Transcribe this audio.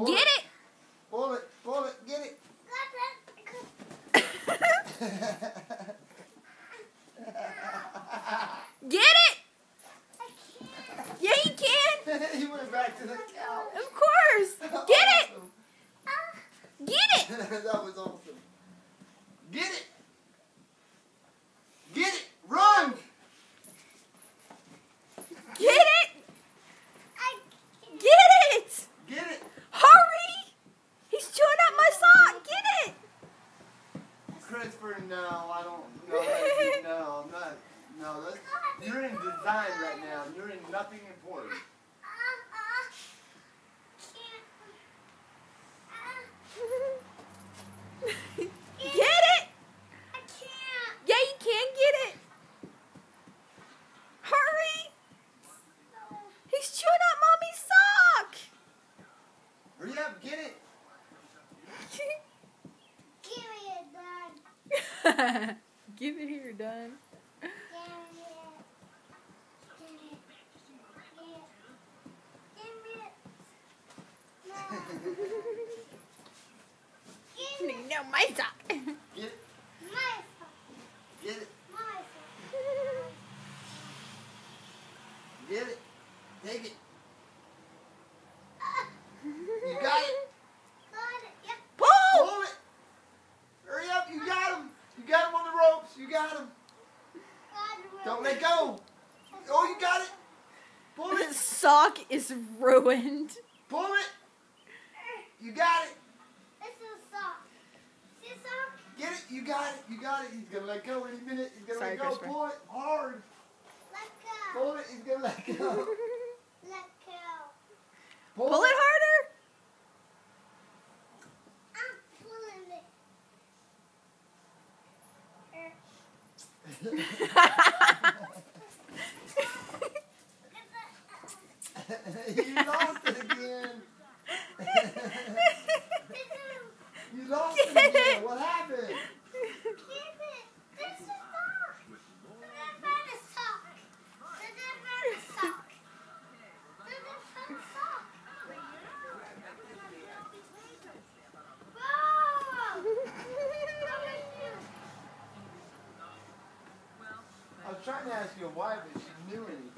Get it! Pull it, get it. Get it! Yeah, you can. He went back to the couch. Of course. Get it! Get it! That was awesome. Get it! Get it! Run! Get it! Get it! Get it! Hurry! He's chewing up my sock. Get it! Christopher, no, I don't. No, I'm not. No, you're in design right now. You're in nothing important. Get it! I can't. Yeah, you can get it. Hurry! He's chewing up mommy's sock. Hurry up, get it! Give me it, Dad. Give it here, Don. Give me it. No, my sock. Get it! My fault. Get it! My Get it! Take it! You got it! fault. Yep. Pull! Pull it! Hurry up! You got him! You got him on the ropes! You got him! Don't let go! Oh, you got it! Pull His it! sock is ruined. Pull it! You got it! This is a sock. See a sock? Get it! You got it! You got it! He's gonna let go any minute. He's gonna Sorry, let go. Christopher. Pull it hard. Let go. Pull it. He's gonna let go. Let go. Pull it harder. I'm pulling it. You lost it again. You lost it Get again. it. What happened? Keep it. This is sock. The different sock. The different sock. The different sock. I was trying to ask your wife if she knew anything.